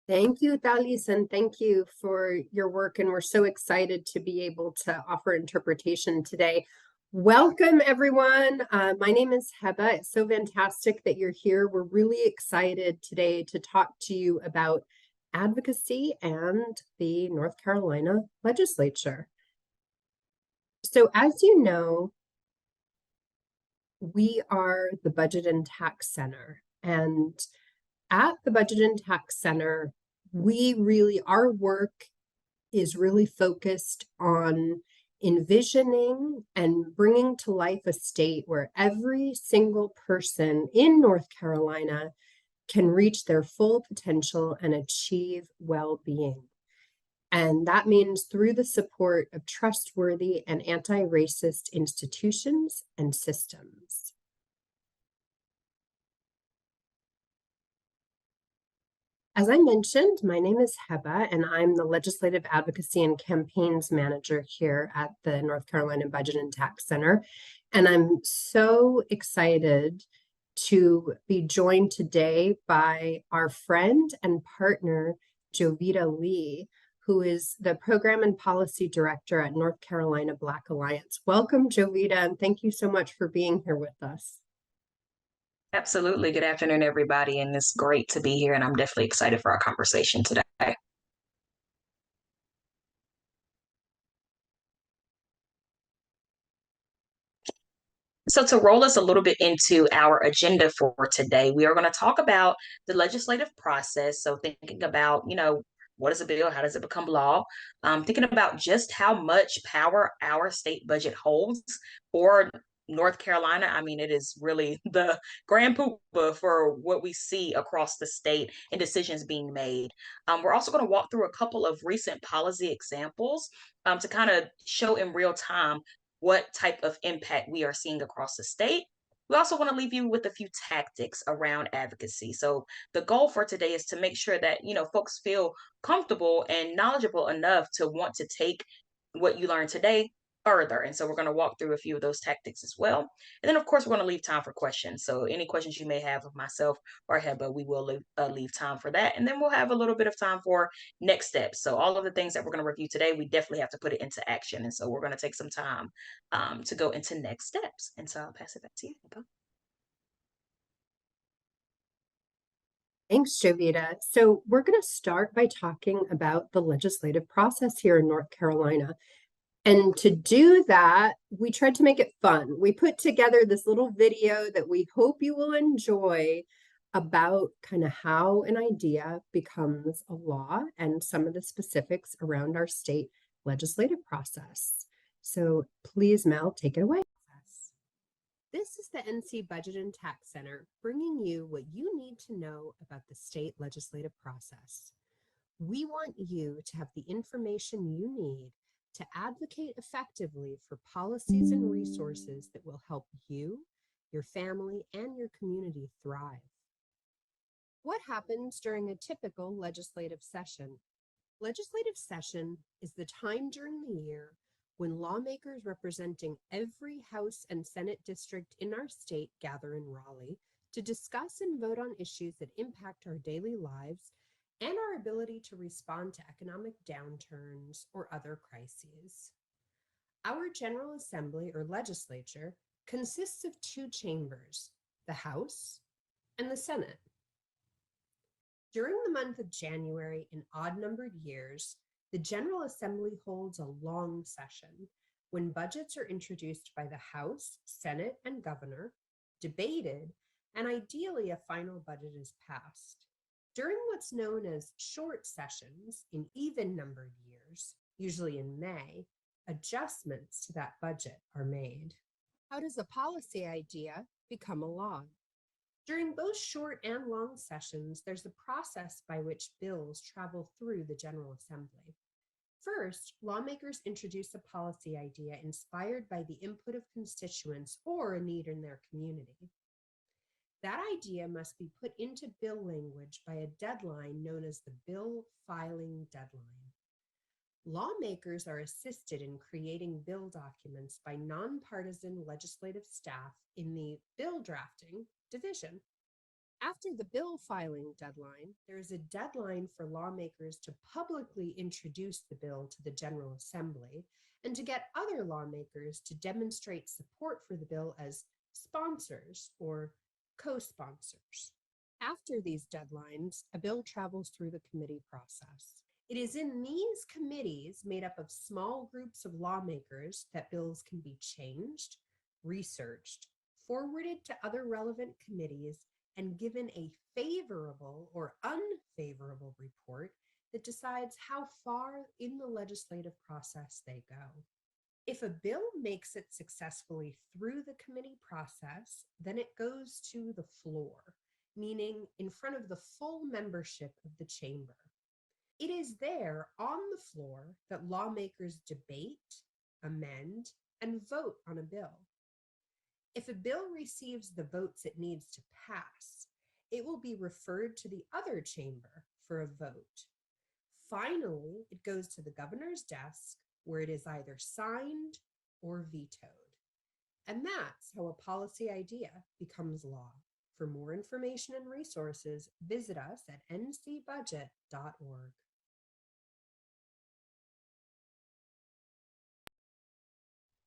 Thank you, Dalis, and thank you for your work. And we're so excited to be able to offer interpretation today. Welcome, everyone. My name is Heba. It's so fantastic that you're here. We're really excited today to talk to you about advocacy and the North Carolina Legislature. So, as you know, we are the Budget and Tax Center. And at the Budget and Tax Center, our work is really focused on envisioning and bringing to life a state where every single person in North Carolina can reach their full potential and achieve well-being. And that means through the support of trustworthy and anti-racist institutions and systems. As I mentioned, my name is Heba, and I'm the Legislative Advocacy and Campaigns Manager here at the North Carolina Budget and Tax Center. And I'm so excited to be joined today by our friend and partner, Jovita Lee, who is the Program and Policy Director at North Carolina Black Alliance. Welcome, Jovita, and thank you so much for being here with us. Absolutely. Good afternoon, everybody. And it's great to be here. And I'm definitely excited for our conversation today. So, to roll us a little bit into our agenda for today, we are going to talk about the legislative process. So, thinking about, what is a bill? How does it become law? Thinking about just how much power our state budget holds for North Carolina. I mean, it is really the grand poobah for what we see across the state and decisions being made. We're also going to walk through a couple of recent policy examples to kind of show in real time what type of impact we are seeing across the state. We also want to leave you with a few tactics around advocacy. So the goal for today is to make sure that, folks feel comfortable and knowledgeable enough to want to take what you learned today further. And so we're going to walk through a few of those tactics as well. And then, of course, we're going to leave time for questions. So any questions you may have of myself or Heba, we will leave time for that. And then we'll have a little bit of time for next steps. So all of the things that we're going to review today, we definitely have to put it into action. And so we're going to take some time to go into next steps. And so I'll pass it back to you, Heba. Thanks, Jovita. So we're going to start by talking about the legislative process here in North Carolina. And to do that, we tried to make it fun. We put together this little video that we hope you will enjoy about kind of how an idea becomes a law and some of the specifics around our state legislative process. So please, Mel, take it away. This is the NC Budget and Tax Center, bringing you what you need to know about the state legislative process. We want you to have the information you need to advocate effectively for policies and resources that will help you, your family, and your community thrive. What happens during a typical legislative session? Legislative session is the time during the year when lawmakers representing every House and Senate district in our state gather in Raleigh to discuss and vote on issues that impact our daily lives and our ability to respond to economic downturns or other crises. Our General Assembly or Legislature consists of two chambers, the House and the Senate. During the month of January in odd-numbered years, the General Assembly holds a long session when budgets are introduced by the House, Senate, and Governor, debated, and ideally a final budget is passed. During what's known as short sessions in even-numbered years, usually in May, adjustments to that budget are made. How does a policy idea become a law? During both short and long sessions, there's a process by which bills travel through the General Assembly. First, lawmakers introduce a policy idea inspired by the input of constituents or a need in their community. That idea must be put into bill language by a deadline known as the bill filing deadline. Lawmakers are assisted in creating bill documents by nonpartisan legislative staff in the bill drafting division. After the bill filing deadline, there is a deadline for lawmakers to publicly introduce the bill to the General Assembly and to get other lawmakers to demonstrate support for the bill as sponsors or co-sponsors. After these deadlines, a bill travels through the committee process. It is in these committees, made up of small groups of lawmakers, that bills can be changed, researched, forwarded to other relevant committees, and given a favorable or unfavorable report that decides how far in the legislative process they go. If a bill makes it successfully through the committee process, then it goes to the floor, meaning in front of the full membership of the chamber. It is there on the floor that lawmakers debate, amend, and vote on a bill. If a bill receives the votes it needs to pass, it will be referred to the other chamber for a vote. Finally, it goes to the governor's desk, where it is either signed or vetoed. And that's how a policy idea becomes law. For more information and resources, visit us at ncbudget.org.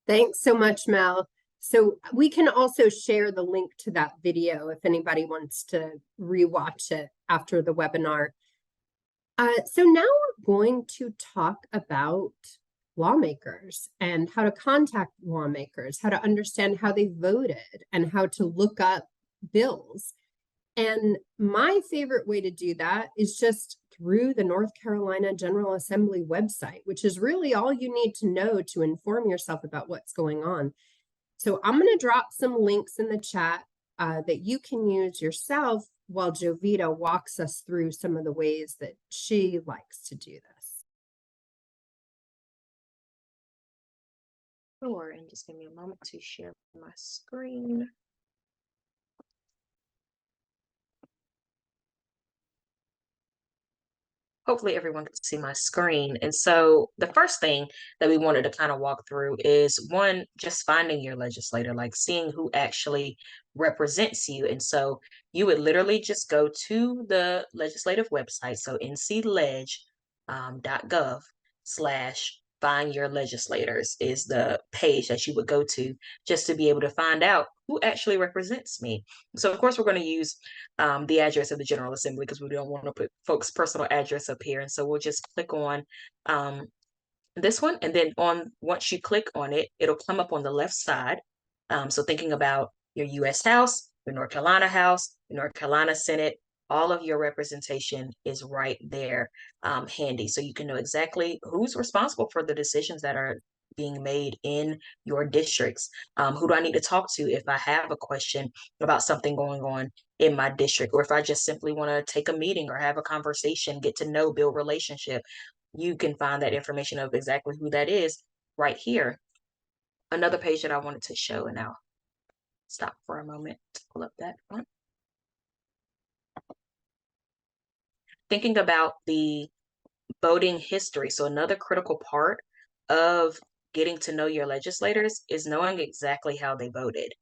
Thanks so much, Mel. So we can also share the link to that video if anybody wants to rewatch it after the webinar. So now we're going to talk about lawmakers and how to contact lawmakers, how to understand how they voted, and how to look up bills. And my favorite way to do that is just through the North Carolina General Assembly website, which is really all you need to know to inform yourself about what's going on. So I'm going to drop some links in the chat that you can use yourself while Jovita walks us through some of the ways that she likes to do this. Sure, and just give me a moment to share my screen. Hopefully everyone can see my screen. And so the first thing that we wanted to kind of walk through is one, just finding your legislator, like seeing who actually represents you. And so you would literally just go to the legislative website, so ncledge.gov/find your legislators is the page that you would go to just to be able to find out who actually represents me. So of course we're going to use the address of the General Assembly because we don't want to put folks' personal address up here. And so we'll just click on this one. And then once you click on it, it'll come up on the left side. So thinking about your U.S. House, your North Carolina House, your North Carolina Senate, all of your representation is right there handy. So you can know exactly who's responsible for the decisions that are being made in your districts. Who do I need to talk to if I have a question about something going on in my district, or if I just simply want to take a meeting or have a conversation, get to know, build relationship. You can find that information of exactly who that is right here. Another page that I wanted to show, and I'll stop for a moment to pull up that one. Thinking about the voting history. So another critical part of getting to know your legislators is knowing exactly how they voted.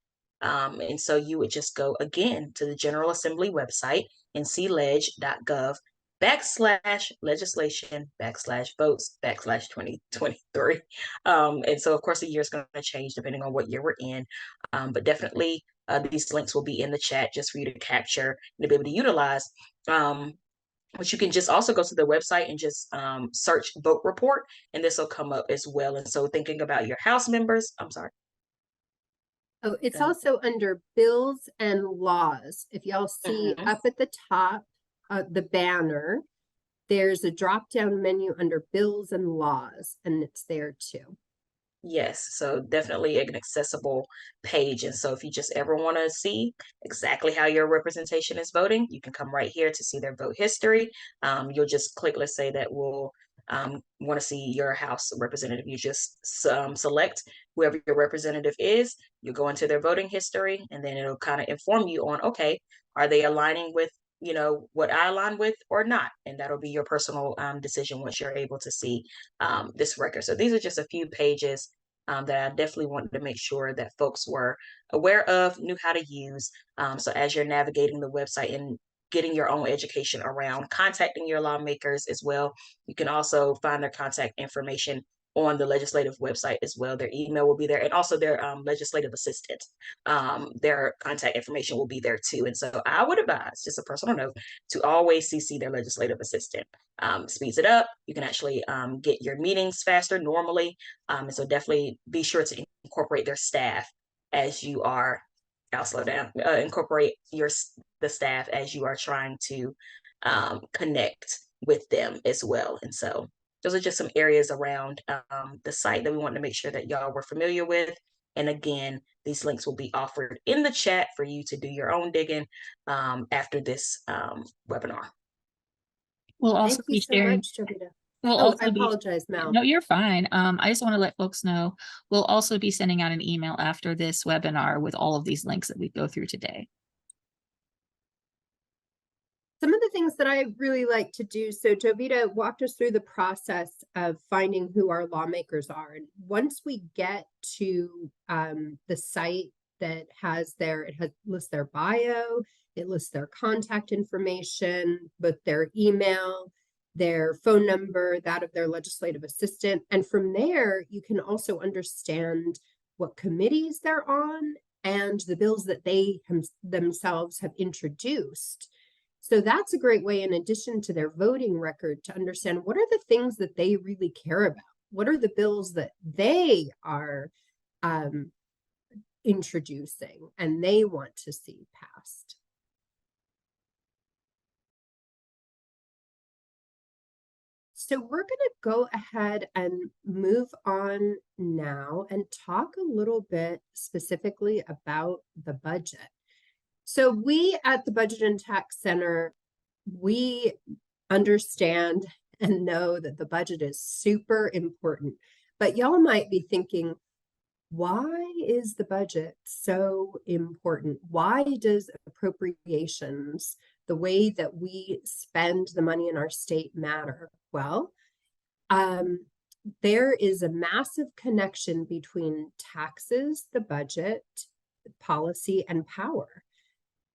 And so you would just go again to the General Assembly website, ncledge.gov/legislation/votes/2023. And so of course the year is going to change depending on what year we're in. But definitely these links will be in the chat just for you to capture and to be able to utilize. But you can just also go to the website and just search vote report, and this will come up as well. And so thinking about your House members, I'm sorry. Oh, it's also under bills and laws. If y'all see up at the top, the banner, there's a drop-down menu under bills and laws, and it's there too. Yes, so definitely an accessible page. And so if you just ever want to see exactly how your representation is voting, you can come right here to see their vote history. You'll just click, let's say that we'll want to see your House representative. You just select whoever your representative is, you go into their voting history, and then it'll kind of inform you on, okay, are they aligning with what I align with or not? And that'll be your personal decision once you're able to see this record. So these are just a few pages that I definitely wanted to make sure that folks were aware of, knew how to use. So as you're navigating the website and getting your own education around contacting your lawmakers as well, you can also find their contact information on the legislative website as well. Their email will be there, and also their legislative assistant. Their contact information will be there too. And so I would advise, just a personal note, to always CC their legislative assistant. Speeds it up. You can actually get your meetings faster normally. And so definitely be sure to incorporate their staff as you are. I'll slow down. Incorporate the staff as you are trying to connect with them as well. And so those are just some areas around the site that we want to make sure that y'all were familiar with. And again, these links will be offered in the chat for you to do your own digging after this webinar. We'll also Thank you be so sharing. much, Jovita. We'll Oh, also I be. apologize, Mel. No, you're fine. I just want to let folks know we'll also be sending out an email after this webinar with all of these links that we go through today. Some of the things that I really like to do, so Jovita walked us through the process of finding who our lawmakers are. And once we get to the site that has lists their bio, it lists their contact information, both their email, their phone number, that of their legislative assistant. And from there, you can also understand what committees they're on and the bills that they themselves have introduced. So that's a great way, in addition to their voting record, to understand what are the things that they really care about. What are the bills that they are introducing and they want to see passed. So we're going to go ahead and move on now and talk a little bit specifically about the budget. So we at the Budget and Tax Center, we understand and know that the budget is super important, but y'all might be thinking, why is the budget so important? Why does appropriations, the way that we spend the money in our state, matter? Well, there is a massive connection between taxes, the budget, policy, and power.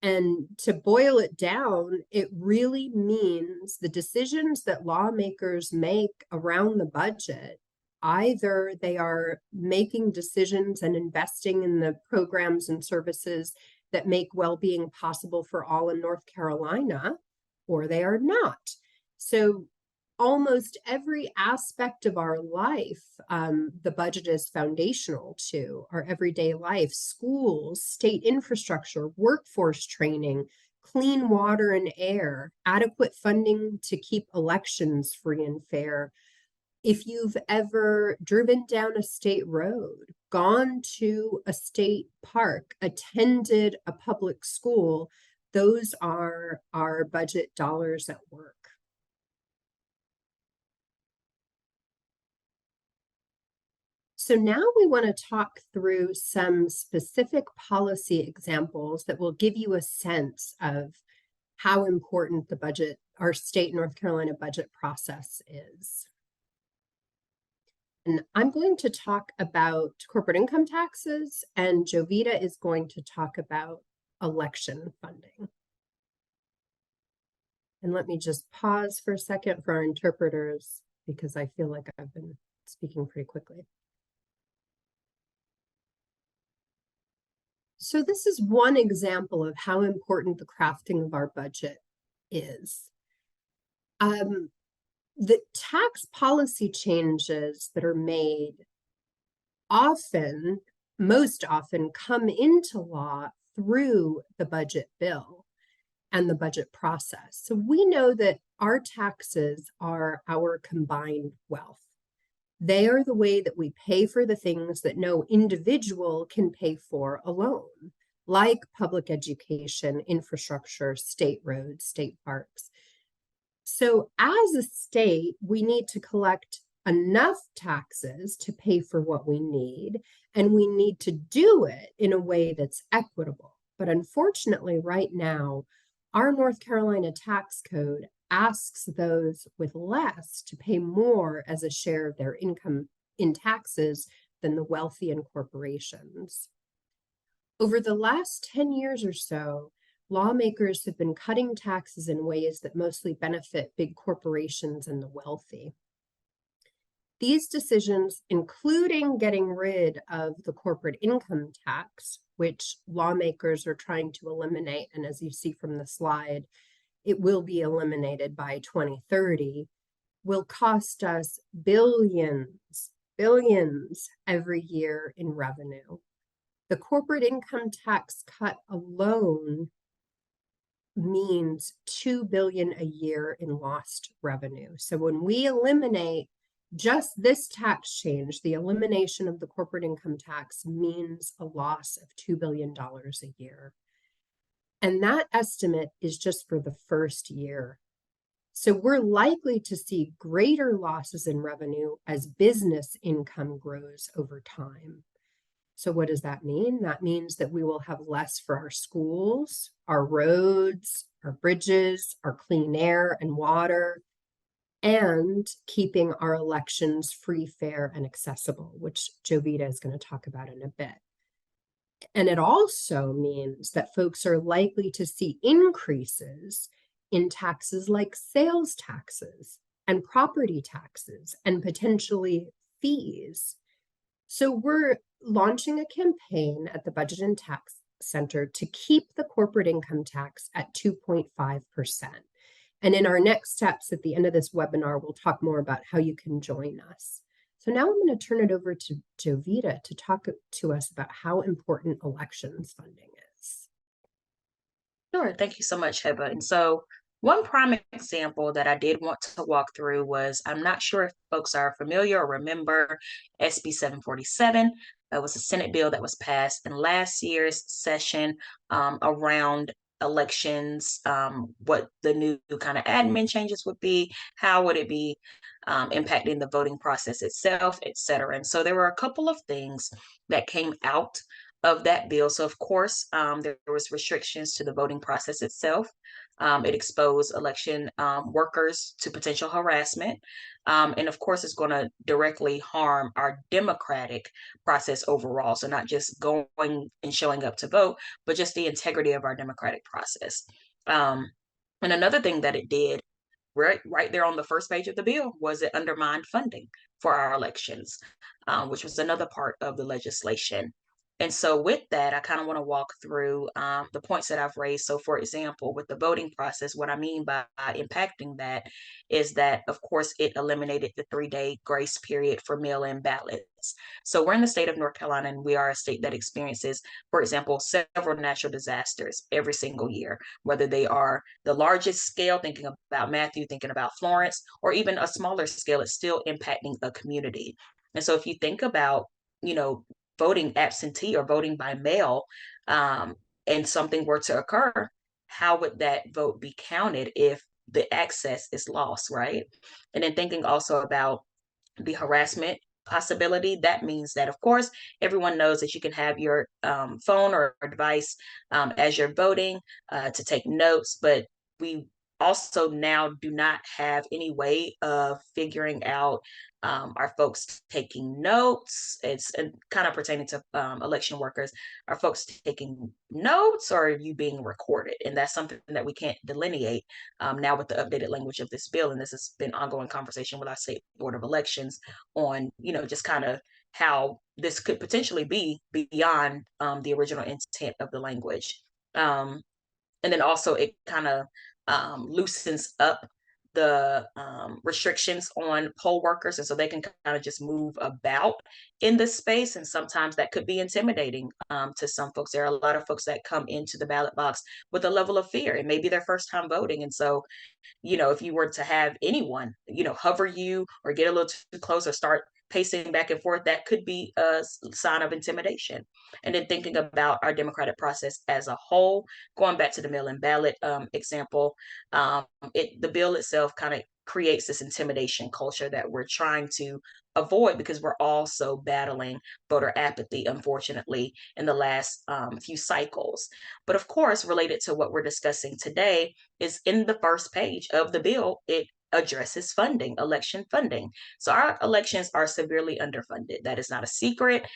And to boil it down, it really means the decisions that lawmakers make around the budget, either they are making decisions and investing in the programs and services that make well-being possible for all in North Carolina, or they are not. So almost every aspect of our life, the budget is foundational to our everyday life: schools, state infrastructure, workforce training, clean water and air, adequate funding to keep elections free and fair. If you've ever driven down a state road, gone to a state park, attended a public school, those are our budget dollars at work. So now we want to talk through some specific policy examples that will give you a sense of how important the budget, our state North Carolina budget process is. And I'm going to talk about corporate income taxes, and Jovita is going to talk about election funding. And let me just pause for a second for our interpreters, because I feel like I've been speaking pretty quickly. So this is one example of how important the crafting of our budget is. The tax policy changes that are made often, most often, come into law through the budget bill and the budget process. So we know that our taxes are our combined wealth. They are the way that we pay for the things that no individual can pay for alone, like public education, infrastructure, state roads, state parks. So as a state, we need to collect enough taxes to pay for what we need, and we need to do it in a way that's equitable. But unfortunately, right now, our North Carolina tax code asks those with less to pay more as a share of their income in taxes than the wealthy and corporations. Over the last 10 years or so, lawmakers have been cutting taxes in ways that mostly benefit big corporations and the wealthy. These decisions, including getting rid of the corporate income tax, which lawmakers are trying to eliminate, and as you see from the slide, it will be eliminated by 2030, will cost us billions every year in revenue. The corporate income tax cut alone means $2 billion a year in lost revenue. So when we eliminate just this tax change, the elimination of the corporate income tax means a loss of $2 billion a year. And that estimate is just for the first year. So we're likely to see greater losses in revenue as business income grows over time. So what does that mean? That means that we will have less for our schools, our roads, our bridges, our clean air and water, and keeping our elections free, fair, and accessible, which Jovita is going to talk about in a bit. And it also means that folks are likely to see increases in taxes like sales taxes and property taxes and potentially fees. So we're launching a campaign at the Budget and Tax Center to keep the corporate income tax at 2.5%. And in our next steps at the end of this webinar, we'll talk more about how you can join us. So now I'm going to turn it over to Jovita to talk to us about how important elections funding is. Sure. Thank you so much, Heba. And so one prime example that I did want to walk through was, I'm not sure if folks are familiar or remember SB 747. That was a Senate bill that was passed in last year's session around elections, what the new kind of admin changes would be, how would it be impacting the voting process itself, et cetera. And so there were a couple of things that came out of that bill. So of course, there was restrictions to the voting process itself. It exposed election workers to potential harassment. And of course, it's going to directly harm our democratic process overall. So not just going and showing up to vote, but just the integrity of our democratic process. And another thing that it did, right there on the first page of the bill, was it undermined funding for our elections, which was another part of the legislation. And so with that, I kind of want to walk through the points that I've raised. So for example, with the voting process, what I mean by impacting that is that, of course, it eliminated the 3-day grace period for mail-in ballots. So we're in the state of North Carolina, and we are a state that experiences, for example, several natural disasters every single year, whether they are the largest scale, thinking about Matthew, thinking about Florence, or even a smaller scale, it's still impacting a community. And so if you think about, voting absentee or voting by mail, and something were to occur, how would that vote be counted if the access is lost, right? And then thinking also about the harassment possibility, that means that, of course, everyone knows that you can have your phone or device as you're voting to take notes, but we also now do not have any way of figuring out, are folks taking notes? It's kind of pertaining to election workers. Are folks taking notes, or are you being recorded? And that's something that we can't delineate now with the updated language of this bill. And this has been ongoing conversation with our state board of elections on, just kind of how this could potentially be beyond the original intent of the language. And then also it kind of loosens up the restrictions on poll workers, and so they can kind of just move about in this space. And sometimes that could be intimidating to some folks. There are a lot of folks that come into the ballot box with a level of fear. It may be their first time voting, and so if you were to have anyone hover you or get a little too close or start pacing back and forth, that could be a sign of intimidation. And then thinking about our democratic process as a whole, going back to the mail-in ballot example, the bill itself kind of creates this intimidation culture that we're trying to avoid, because we're also battling voter apathy, unfortunately, in the last few cycles. But of course, related to what we're discussing today is in the first page of the bill, it addresses funding, election funding. So our elections are severely underfunded. That is not a secret.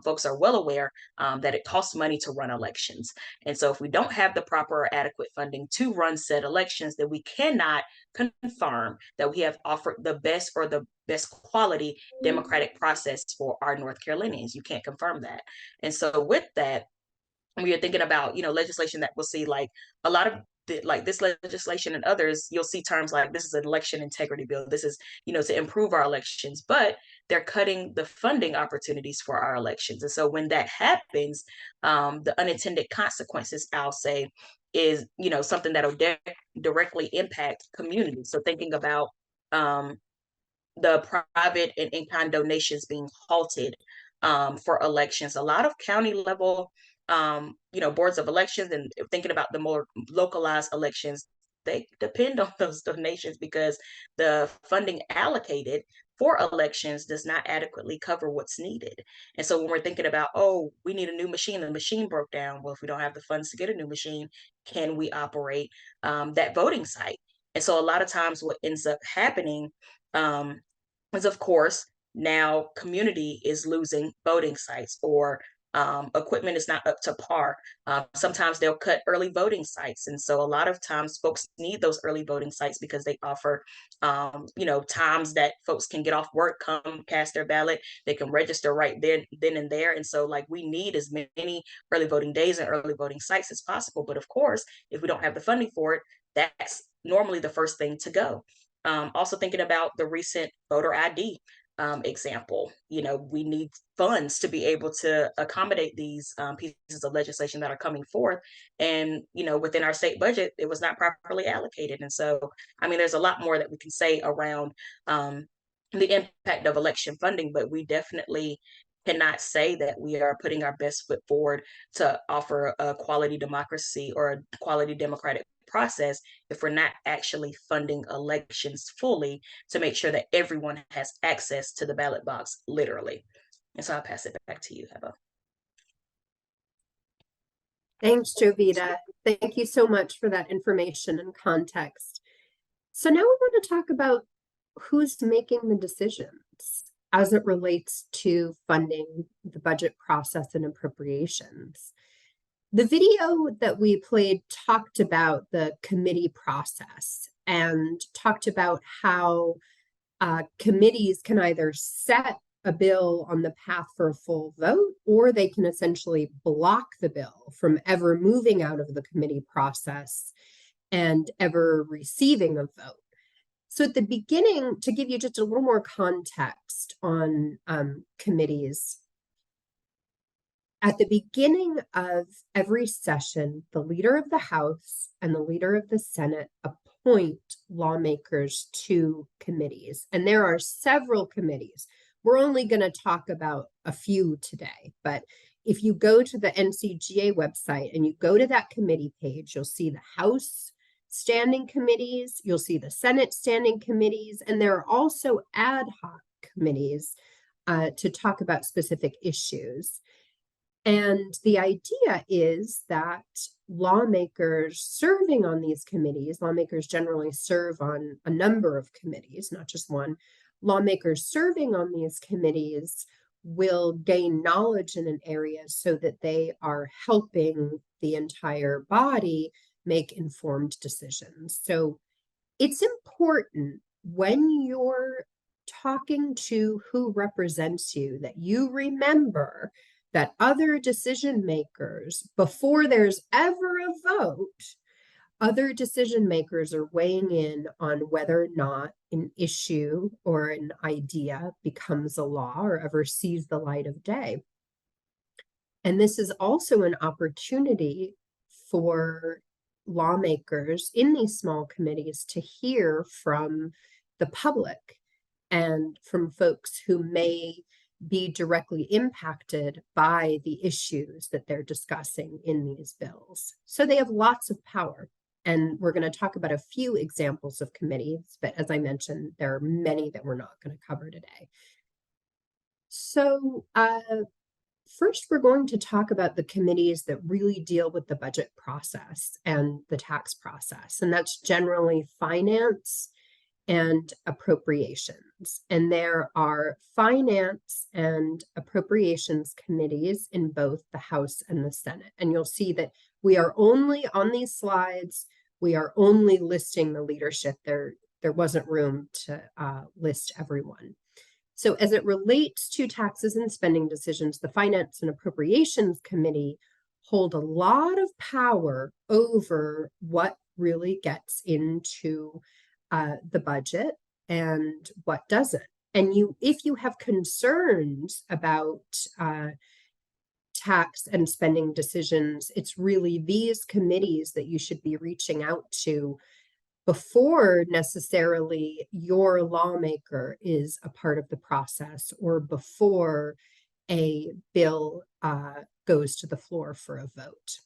Folks are well aware that it costs money to run elections. And so if we don't have the proper or adequate funding to run said elections, then we cannot confirm that we have offered the best or the best quality democratic process for our North Carolinians. You can't confirm that. And so with that, we are thinking about, legislation that we'll see, like a lot of like this legislation and others, you'll see terms like this is an election integrity bill. This is, to improve our elections, but they're cutting the funding opportunities for our elections. And so when that happens, the unintended consequences, I'll say, is, something that'll directly impact communities. So thinking about the private and in-kind donations being halted for elections. A lot of county level, boards of elections, and thinking about the more localized elections, they depend on those donations because the funding allocated for elections does not adequately cover what's needed. And so when we're thinking about, oh, we need a new machine, the machine broke down. Well, if we don't have the funds to get a new machine, can we operate that voting site? And so a lot of times what ends up happening is, of course, now community is losing voting sites, or equipment is not up to par. Sometimes they'll cut early voting sites. And so a lot of times folks need those early voting sites because they offer, times that folks can get off work, come cast their ballot. They can register right then and there. And so like we need as many early voting days and early voting sites as possible. But of course, if we don't have the funding for it, that's normally the first thing to go. Also thinking about the recent voter ID example, we need funds to be able to accommodate these pieces of legislation that are coming forth. And, within our state budget, it was not properly allocated. And so, I mean, there's a lot more that we can say around the impact of election funding, but we definitely cannot say that we are putting our best foot forward to offer a quality democracy or a quality democratic process if we're not actually funding elections fully to make sure that everyone has access to the ballot box, literally. And so I'll pass it back to you, Heba. Thanks, Jovita. Thank you so much for that information and context. So now we want to talk about who's making the decisions as it relates to funding the budget process and appropriations. The video that we played talked about the committee process and talked about how committees can either set a bill on the path for a full vote, or they can essentially block the bill from ever moving out of the committee process and ever receiving a vote. So at the beginning, to give you just a little more context on committees, at the beginning of every session, the leader of the House and the leader of the Senate appoint lawmakers to committees. And there are several committees. We're only going to talk about a few today, but if you go to the NCGA website and you go to that committee page, you'll see the House standing committees, you'll see the Senate standing committees, and there are also ad hoc committees to talk about specific issues. And the idea is that lawmakers serving on these committees, lawmakers generally serve on a number of committees, not just one, lawmakers serving on these committees will gain knowledge in an area so that they are helping the entire body make informed decisions. So it's important when you're talking to who represents you that you remember that other decision makers, before there's ever a vote, other decision makers are weighing in on whether or not an issue or an idea becomes a law or ever sees the light of day. And this is also an opportunity for lawmakers in these small committees to hear from the public and from folks who may be directly impacted by the issues that they're discussing in these bills. So they have lots of power. And we're going to talk about a few examples of committees, but as I mentioned, there are many that we're not going to cover today. So first, we're going to talk about the committees that really deal with the budget process and the tax process, and that's generally finance and appropriations. And there are finance and appropriations committees in both the House and the Senate. And you'll see that we are only on these slides, we are only listing the leadership. There wasn't room to list everyone. So as it relates to taxes and spending decisions, the Finance and Appropriations Committee hold a lot of power over what really gets into the budget and what doesn't. And if you have concerns about tax and spending decisions, it's really these committees that you should be reaching out to before necessarily your lawmaker is a part of the process or before a bill goes to the floor for a vote.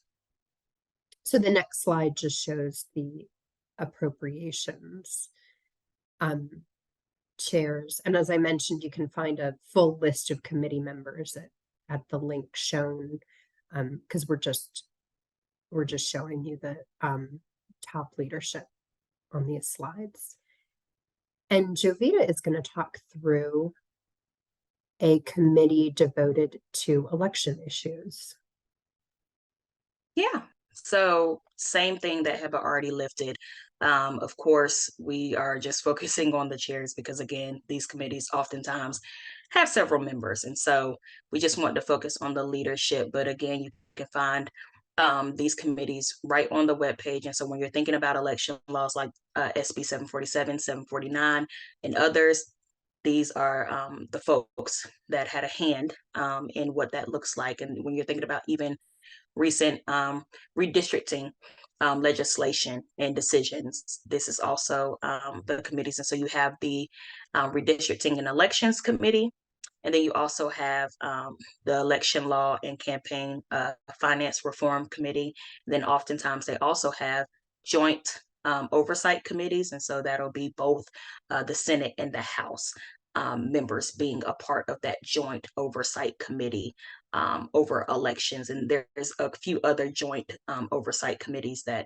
So the next slide just shows the appropriations chairs. And as I mentioned, you can find a full list of committee members at the link shown, because we're just showing you the top leadership on these slides. And Jovita is going to talk through a committee devoted to election issues. Yeah. So same thing that Heba already lifted. Of course, we are just focusing on the chairs because, again, these committees oftentimes have several members. And so we just want to focus on the leadership. But again, you can find these committees right on the webpage. And so when you're thinking about election laws like SB 747, 749, and others, these are the folks that had a hand in what that looks like. And when you're thinking about even recent redistricting legislation and decisions, this is also the committees. And so you have the redistricting and elections committee, and then you also have the election law and campaign finance reform committee. And then oftentimes they also have joint oversight committees. And so that'll be both the Senate and the House members being a part of that joint oversight committee over elections. And there's a few other joint oversight committees that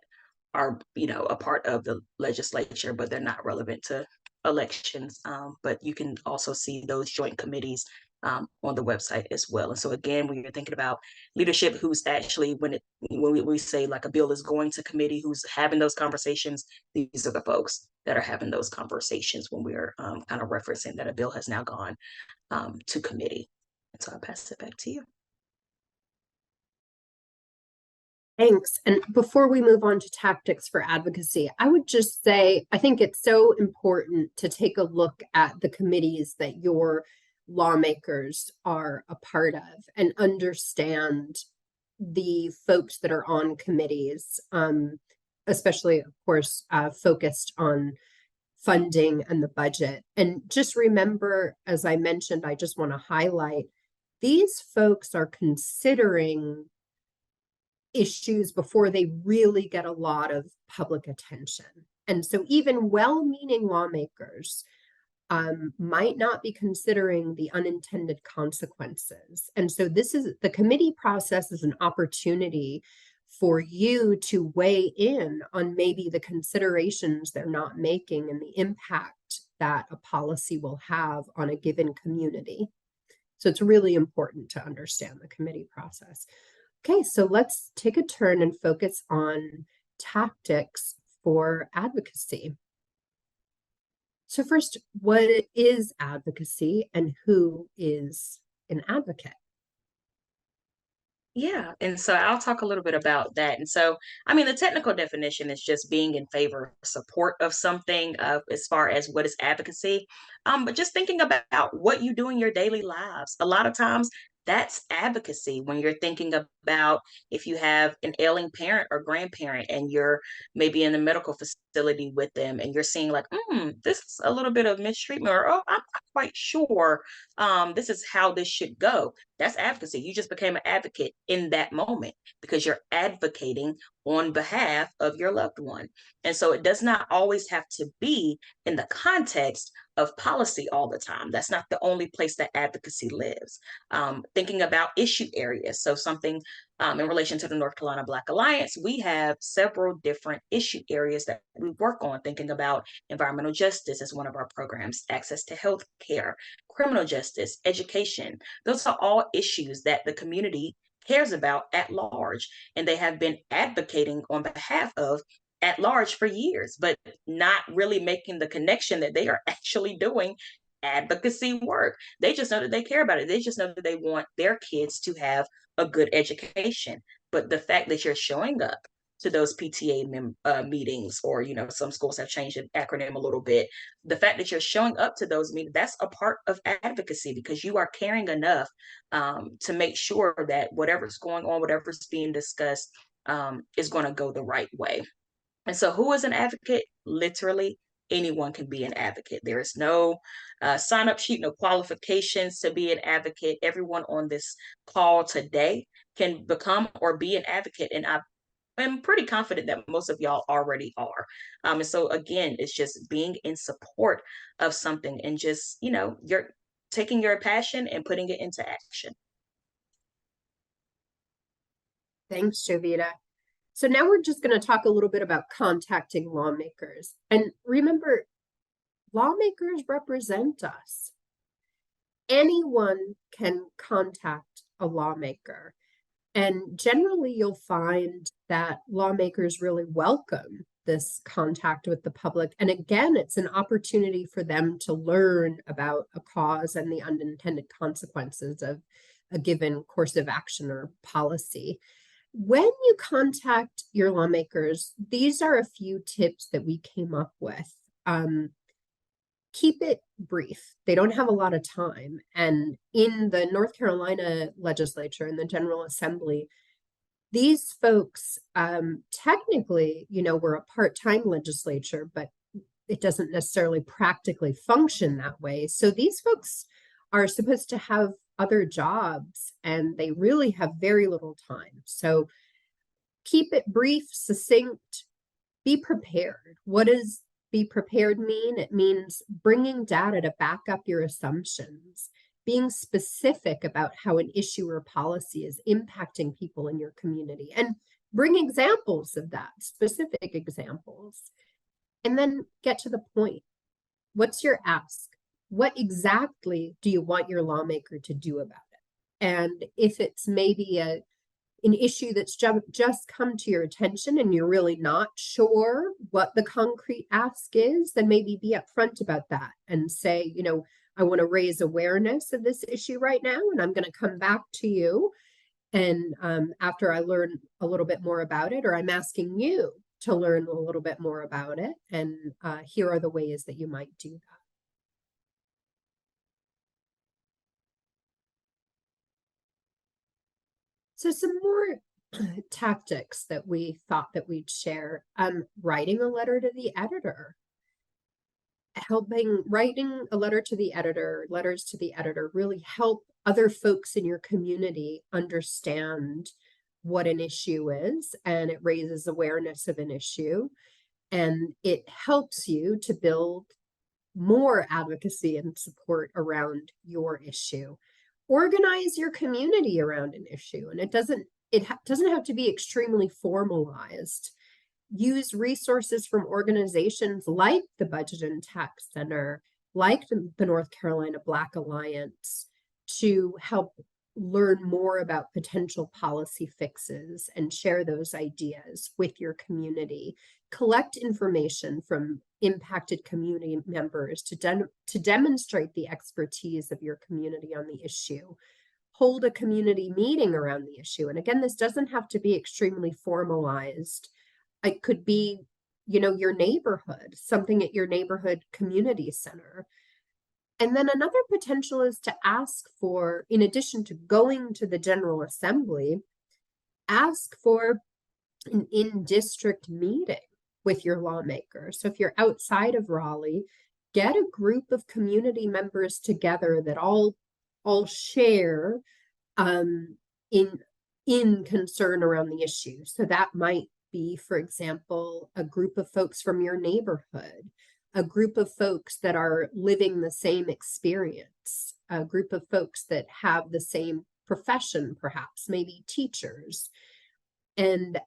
are, a part of the legislature, but they're not relevant to elections. But you can also see those joint committees on the website as well. And so again, when you're thinking about leadership, who's actually, when we say like a bill is going to committee, who's having those conversations, these are the folks that are having those conversations when we're kind of referencing that a bill has now gone to committee. And so I'll pass it back to you. Thanks. And before we move on to tactics for advocacy, I would just say, I think it's so important to take a look at the committees that your lawmakers are a part of and understand the folks that are on committees, especially, of course, focused on funding and the budget. And just remember, as I mentioned, I just want to highlight, these folks are considering issues before they really get a lot of public attention. And so even well-meaning lawmakers might not be considering the unintended consequences. And so the committee process is an opportunity for you to weigh in on maybe the considerations they're not making and the impact that a policy will have on a given community. So it's really important to understand the committee process. Okay, so let's take a turn and focus on tactics for advocacy. So first, what is advocacy and who is an advocate? Yeah, and so I'll talk a little bit about that. And so, the technical definition is just being in favor or support of something as far as what is advocacy. But just thinking about what you do in your daily lives. A lot of times that's advocacy when you're thinking about if you have an ailing parent or grandparent and you're maybe in the medical facility with them and you're seeing like, this is a little bit of mistreatment, or, oh, I'm not quite sure this is how this should go. That's advocacy. You just became an advocate in that moment because you're advocating on behalf of your loved one. And so it does not always have to be in the context of policy all the time. That's not the only place that advocacy lives. Thinking about issue areas. So something In relation to the North Carolina Black Alliance, we have several different issue areas that we work on, thinking about environmental justice as one of our programs, access to health care, criminal justice, education. Those are all issues that the community cares about at large, and they have been advocating on behalf of at large for years, but not really making the connection that they are actually doing advocacy work. They just know that they care about it. They just know that they want their kids to have a good education. But the fact that you're showing up to those PTA meetings, or some schools have changed the acronym a little bit. The fact that you're showing up to those meetings, that's a part of advocacy, because you are caring enough to make sure that whatever's going on, whatever's being discussed, is going to go the right way. And so, who is an advocate? Literally, anyone can be an advocate. There is no sign-up sheet, no qualifications to be an advocate. Everyone on this call today can become or be an advocate, and I'm pretty confident that most of y'all already are. And so, again, it's just being in support of something, and just you're taking your passion and putting it into action. Thanks, Jovita. So now we're just going to talk a little bit about contacting lawmakers. And remember, lawmakers represent us. Anyone can contact a lawmaker. And generally, you'll find that lawmakers really welcome this contact with the public. And again, it's an opportunity for them to learn about a cause and the unintended consequences of a given course of action or policy. When you contact your lawmakers, these are a few tips that we came up with. Keep it brief. They don't have a lot of time. And in the North Carolina Legislature, in the General Assembly, these folks technically, we're a part-time legislature, but it doesn't necessarily practically function that way. So these folks are supposed to have other jobs, and they really have very little time. So keep it brief, succinct, be prepared. What does be prepared mean? It means bringing data to back up your assumptions, being specific about how an issue or policy is impacting people in your community, and bring examples of that, specific examples, and then get to the point. What's your ask? What exactly do you want your lawmaker to do about it? And if it's maybe an issue that's just come to your attention and you're really not sure what the concrete ask is, then maybe be upfront about that and say, I want to raise awareness of this issue right now, and I'm going to come back to you. And after I learn a little bit more about it, or I'm asking you to learn a little bit more about it, and here are the ways that you might do that. So some more tactics that we thought that we'd share. Writing a letter to the editor. Writing a letter to the editor, letters to the editor really help other folks in your community understand what an issue is, and it raises awareness of an issue, and it helps you to build more advocacy and support around your issue. Organize your community around an issue, and it doesn't have to be extremely formalized. Use resources from organizations like the Budget and Tax Center, like the North Carolina Black Alliance, to help learn more about potential policy fixes and share those ideas with your community. Collect information from impacted community members to demonstrate the expertise of your community on the issue. Hold a community meeting around the issue. And again, this doesn't have to be extremely formalized. It could be, your neighborhood, something at your neighborhood community center. And then another potential is to ask for, in addition to going to the General Assembly, ask for an in-district meeting with your lawmaker. So if you're outside of Raleigh, get a group of community members together that all share in concern around the issue. So that might be, for example, a group of folks from your neighborhood, a group of folks that are living the same experience, a group of folks that have the same profession, perhaps, maybe teachers, and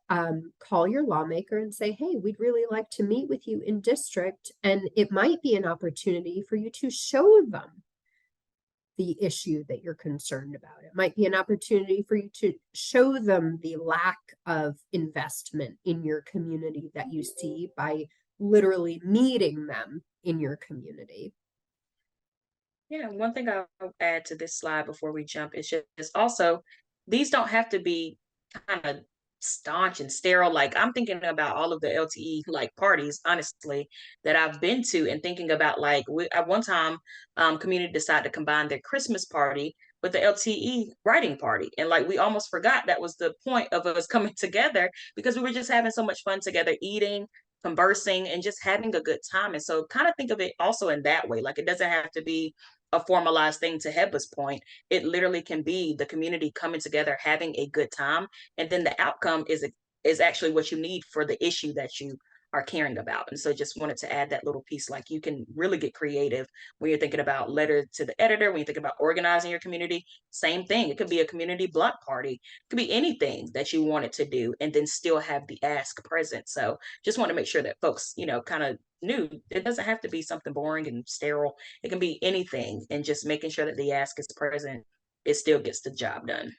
call your lawmaker and say, hey, we'd really like to meet with you in district. And it might be an opportunity for you to show them the issue that you're concerned about. It might be an opportunity for you to show them the lack of investment in your community that you see by literally meeting them in your community. Yeah, one thing I'll add to this slide before we jump is just also, these don't have to be kind of staunch and sterile. Like, I'm thinking about all of the LTE like parties, honestly, that I've been to, and thinking about like at one time, community decided to combine their Christmas party with the LTE writing party, and like we almost forgot that was the point of us coming together, because we were just having so much fun together, eating, conversing, and just having a good time. And so kind of think of it also in that way. Like, it doesn't have to be a formalized thing. To Heba's point, it literally can be the community coming together, having a good time, and then the outcome is actually what you need for the issue that you are caring about. And so just wanted to add that little piece. Like, you can really get creative when you're thinking about letter to the editor, when you think about organizing your community. Same thing, it could be a community block party, it could be anything that you wanted to do, and then still have the ask present. So just want to make sure that folks, kind of knew it doesn't have to be something boring and sterile. It can be anything, and just making sure that the ask is present, it still gets the job done.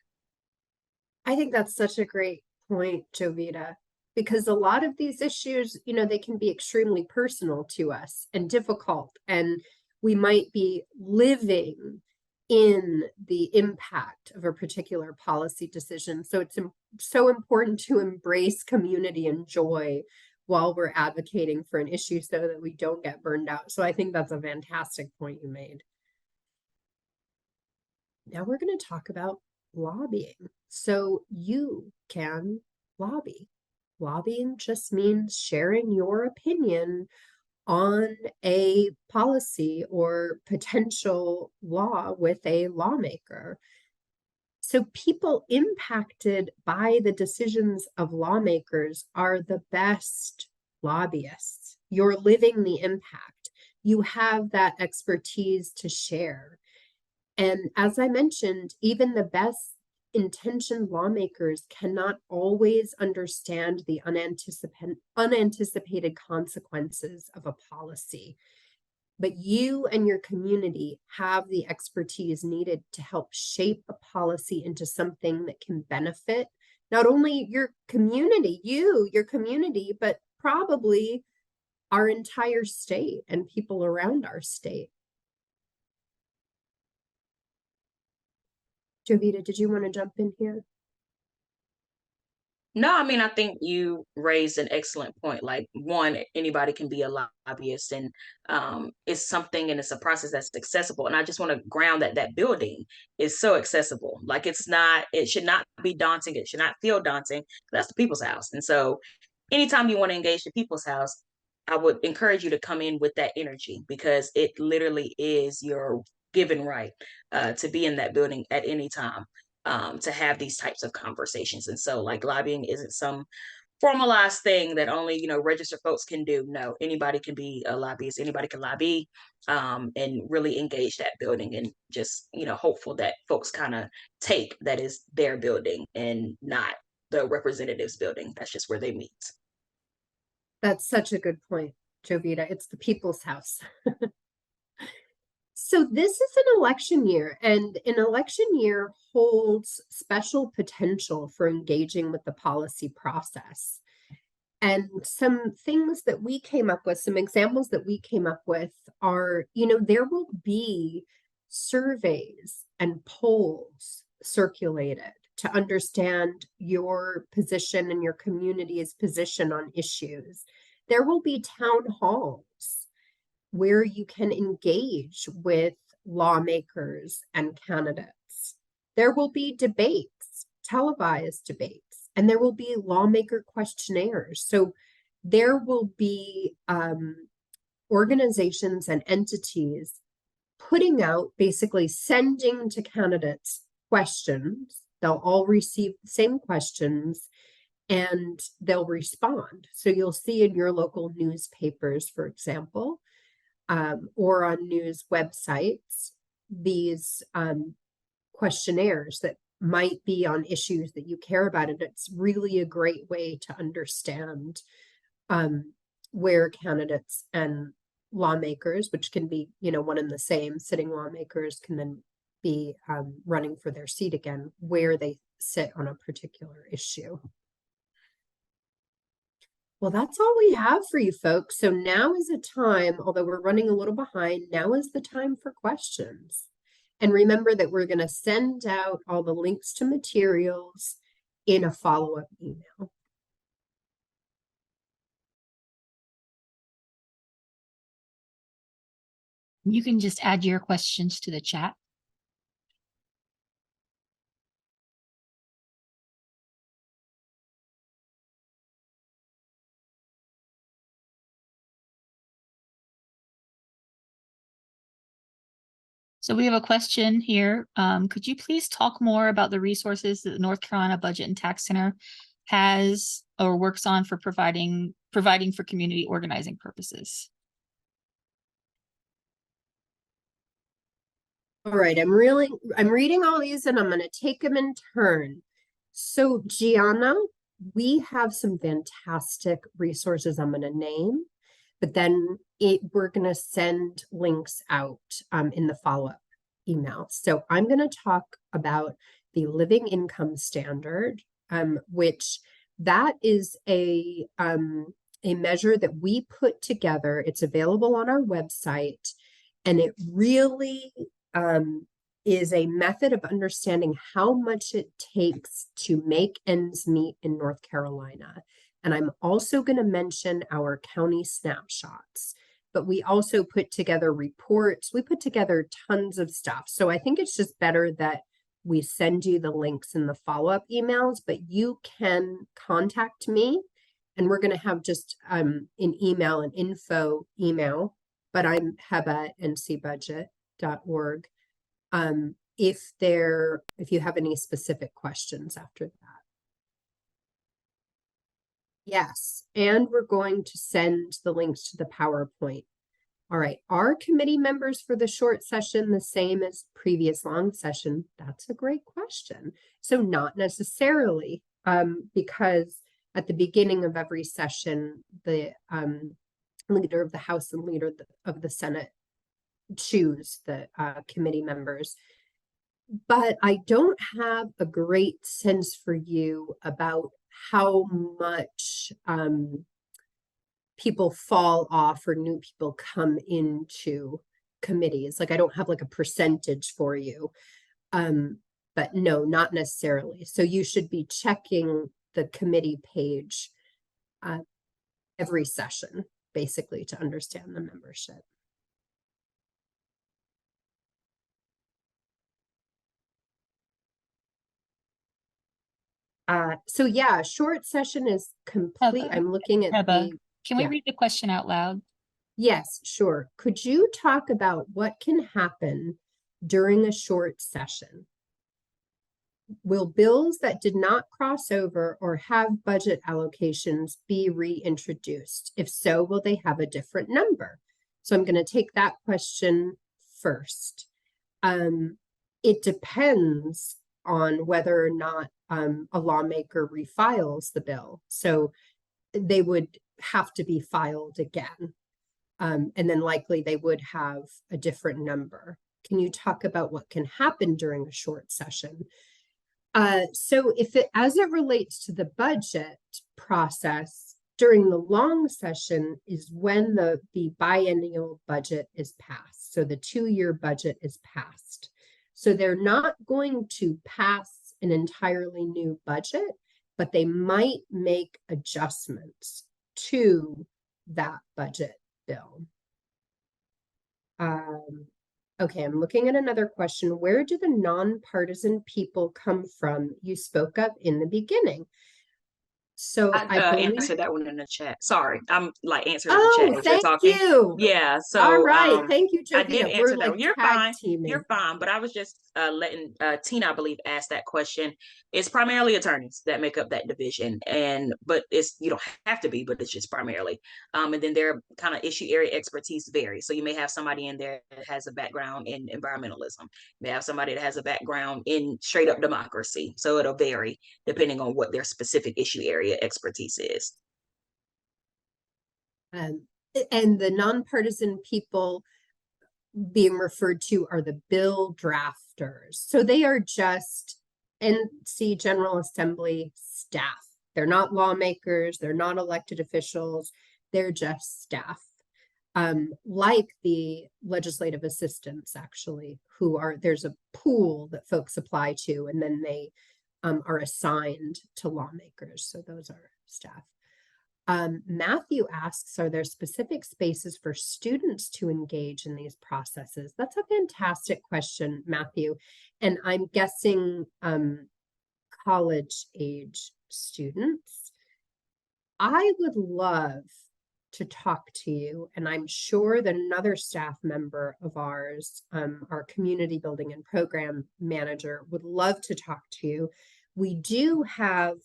I think that's such a great point, Jovita, because a lot of these issues, they can be extremely personal to us and difficult, and we might be living in the impact of a particular policy decision. So it's so important to embrace community and joy while we're advocating for an issue so that we don't get burned out. So I think that's a fantastic point you made. Now we're going to talk about lobbying. So you can lobby. Lobbying just means sharing your opinion on a policy or potential law with a lawmaker. So people impacted by the decisions of lawmakers are the best lobbyists. You're living the impact. You have that expertise to share. And as I mentioned, even the best intentioned lawmakers cannot always understand the unanticipated consequences of a policy. But you and your community have the expertise needed to help shape a policy into something that can benefit not only your community, your community, but probably our entire state and people around our state. Jovita, did you want to jump in here? No, I mean, I think you raised an excellent point. Like, one, anybody can be a lobbyist, and it's something, and it's a process that's accessible. And I just want to ground that building is so accessible. Like, it should not be daunting. It should not feel daunting. That's the people's house. And so anytime you want to engage the people's house, I would encourage you to come in with that energy, because it literally is your given right to be in that building at any time, to have these types of conversations. And so, like, lobbying isn't some formalized thing that only, registered folks can do. No, anybody can be a lobbyist, anybody can lobby, and really engage that building, and just, hopeful that folks kind of take that is their building and not the representatives building. That's just where they meet. That's such a good point, Jovita. It's the people's house. So this is an election year, and an election year holds special potential for engaging with the policy process. And some things that we came up with, some examples that we came up with are, there will be surveys and polls circulated to understand your position and your community's position on issues. There will be town halls where you can engage with lawmakers and candidates. There will be debates, televised debates, and there will be lawmaker questionnaires. So there will be organizations and entities putting out, basically sending to candidates questions. They'll all receive the same questions, and they'll respond. So you'll see in your local newspapers, for example, or on news websites, these questionnaires that might be on issues that you care about. And it's really a great way to understand where candidates and lawmakers, which can be, one and the same, sitting lawmakers can then be running for their seat again, where they sit on a particular issue. Well, that's all we have for you folks. So now is a time, although we're running a little behind, now is the time for questions. And remember that we're going to send out all the links to materials in a follow-up email. You can just add your questions to the chat. So we have a question here. Could you please talk more about the resources that the North Carolina Budget and Tax Center has or works on for providing for community organizing purposes? All right, I'm reading all these and I'm going to take them in turn. So Gianna, we have some fantastic resources I'm going to name, but then we're going to send links out in the follow-up email. So I'm going to talk about the living income standard, which that is a measure that we put together. It's available on our website, and it really is a method of understanding how much it takes to make ends meet in North Carolina. And I'm also going to mention our county snapshots, but we also put together reports. We put together tons of stuff. So I think it's just better that we send you the links in the follow-up emails, but you can contact me, and we're going to have just an email, an info email, but I'm heba@ncbudget.org. If you have any specific questions after that. Yes, and we're going to send the links to the PowerPoint. All right, are committee members for the short session the same as previous long session? That's a great question. So not necessarily, because at the beginning of every session, the leader of the House and leader of the Senate choose the committee members. But I don't have a great sense for you about how much people fall off or new people come into committees. Like I don't have like a percentage for you. But no, not necessarily. So you should be checking the committee page every session, basically, to understand the membership. So yeah, short session is complete. I'm looking at Heba, can we yeah. read the question out loud? Yes, sure. Could you talk about what can happen during a short session? Will bills that did not cross over or have budget allocations be reintroduced? If so, will they have a different number? So I'm going to take that question first. It depends on whether or not a lawmaker refiles the bill. So they would have to be filed again. And then likely they would have a different number. Can you talk about what can happen during a short session? So as it relates to the budget process, during the long session is when the biennial budget is passed. So the 2-year budget is passed. So they're not going to pass an entirely new budget, but they might make adjustments to that budget bill. Okay, I'm looking at another question. Where do the nonpartisan people come from you spoke of in the beginning? So I I believe. answered that one in the chat. Sorry, I'm like answering in the Oh, chat as you're thank talking. you. Yeah, All so right. Thank you, I did Jovita. We're answer that like one. You're tag fine. teaming. You're fine. But I was just letting Tina, I believe, ask that question. It's primarily attorneys that make up that division, but it's you don't have to be, but it's just primarily. And then their kind of issue area expertise varies. So you may have somebody in there that has a background in environmentalism. You may have somebody that has a background in straight up democracy. So it'll vary depending on what their specific issue area expertise is. And the nonpartisan people being referred to are the bill drafters. So they are just NC General Assembly staff. They're not lawmakers, they're not elected officials, they're just staff. Like the legislative assistants, actually, there's a pool that folks apply to, and then they are assigned to lawmakers. So those are staff. Matthew asks, are there specific spaces for students to engage in these processes? That's a fantastic question, Matthew. And I'm guessing college age students. I would love to talk to you, and I'm sure that another staff member of ours, our community building and program manager, would love to talk to you. We do have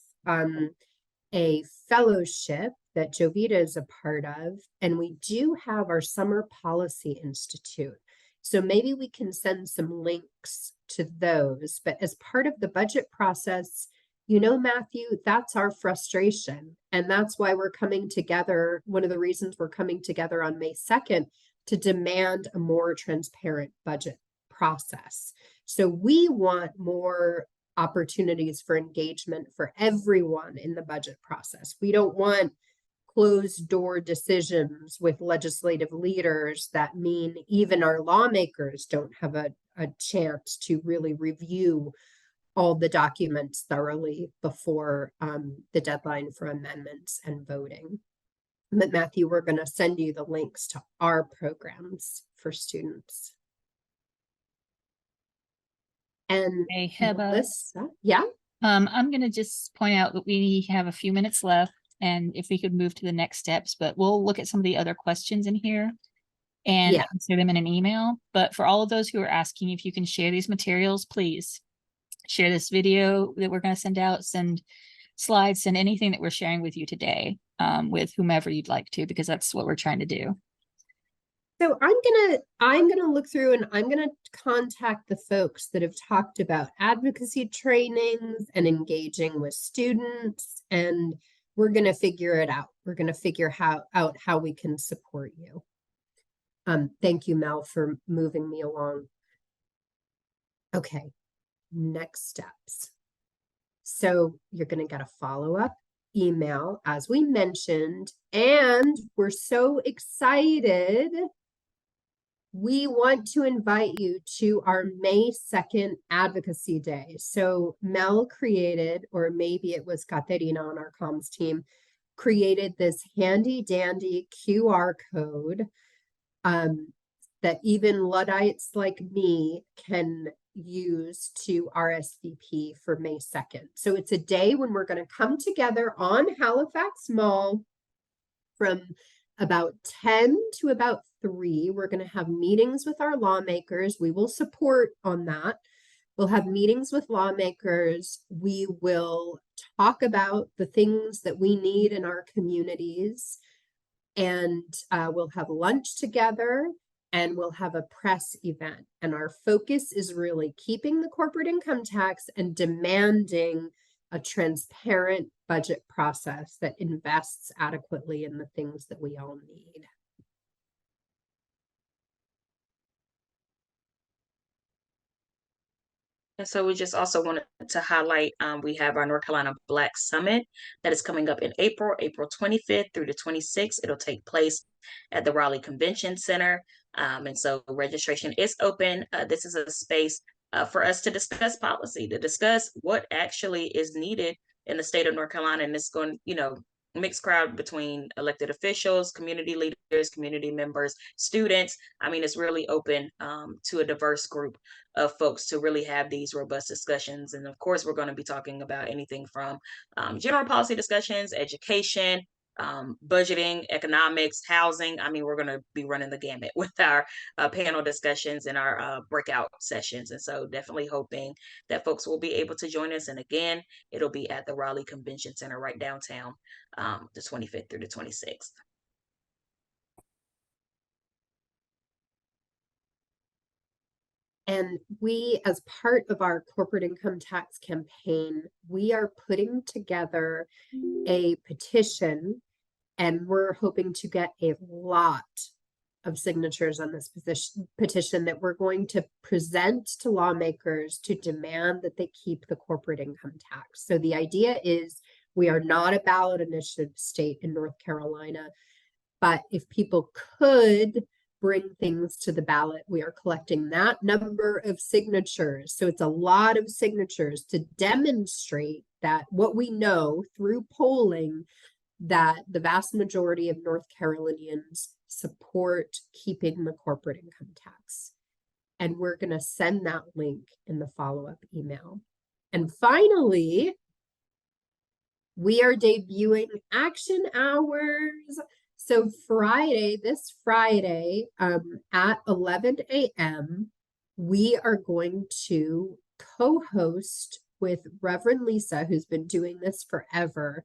a fellowship that Jovita is a part of, and we do have our Summer Policy Institute. So maybe we can send some links to those. But as part of the budget process, you know, Matthew, that's our frustration. And that's why we're coming together. One of the reasons we're coming together on May 2nd to demand a more transparent budget process. So we want more opportunities for engagement for everyone in the budget process. We don't want closed door decisions with legislative leaders that mean even our lawmakers don't have a chance to really review all the documents thoroughly before the deadline for amendments and voting. But Matthew, we're going to send you the links to our programs for students. And Hey, Heba. Melissa, yeah. I'm going to just point out that we have a few minutes left, and if we could move to the next steps, but we'll look at some of the other questions in here and answer them in an email. But for all of those who are asking if you can share these materials, please share this video that we're going to send out, send slides, send anything that we're sharing with you today with whomever you'd like to, because that's what we're trying to do. So I'm gonna look through and I'm gonna contact the folks that have talked about advocacy trainings and engaging with students, and we're gonna figure it out. We're gonna figure out how we can support you. Thank you, Mel, for moving me along. Okay, next steps. So you're gonna get a follow-up email, as we mentioned, and we're so excited. We want to invite you to our May 2nd Advocacy Day. So Mel created, or maybe it was Katerina on our comms team, created this handy dandy QR code that even Luddites like me can use to RSVP for May 2nd. So it's a day when we're going to come together on Halifax Mall from about 10 to about 3. We're going to have meetings with our lawmakers. We will support on that. We'll have meetings with lawmakers. We will talk about the things that we need in our communities. And we'll have lunch together, and we'll have a press event. And our focus is really keeping the corporate income tax and demanding a transparent budget process that invests adequately in the things that we all need. And so we just also wanted to highlight, we have our North Carolina Black Summit that is coming up in April 25th through the 26th. It'll take place at the Raleigh Convention Center. And so registration is open. This is a space for us to discuss policy, to discuss what actually is needed in the state of North Carolina. And it's going, mixed crowd between elected officials, community leaders, community members, students. I mean, it's really open to a diverse group of folks to really have these robust discussions. And of course, we're going to be talking about anything from general policy discussions, education, budgeting, economics, housing. I mean, we're going to be running the gamut with our panel discussions and our breakout sessions. And so definitely hoping that folks will be able to join us. And again, it'll be at the Raleigh Convention Center right downtown, the 25th through the 26th. And we, as part of our corporate income tax campaign, we are putting together a petition, and we're hoping to get a lot of signatures on this petition that we're going to present to lawmakers to demand that they keep the corporate income tax. So the idea is we are not a ballot initiative state in North Carolina, but if people could bring things to the ballot, we are collecting that number of signatures. So it's a lot of signatures to demonstrate that what we know through polling, that the vast majority of North Carolinians support keeping the corporate income tax. And we're going to send that link in the follow-up email. And finally, we are debuting action hours. So this Friday at 11 a.m., we are going to co-host with Reverend Lisa, who's been doing this forever,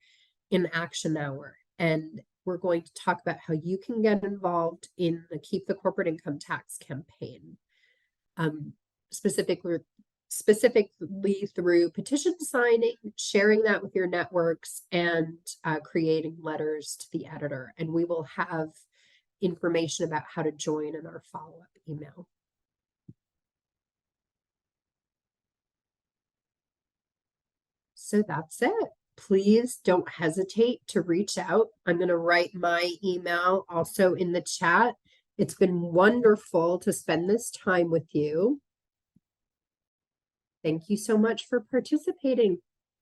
in Action Hour. And we're going to talk about how you can get involved in the Keep the Corporate Income Tax campaign, specifically through petition signing, sharing that with your networks, and creating letters to the editor. And we will have information about how to join in our follow-up email. So that's it. Please don't hesitate to reach out. I'm going to write my email also in the chat. It's been wonderful to spend this time with you. Thank you so much for participating.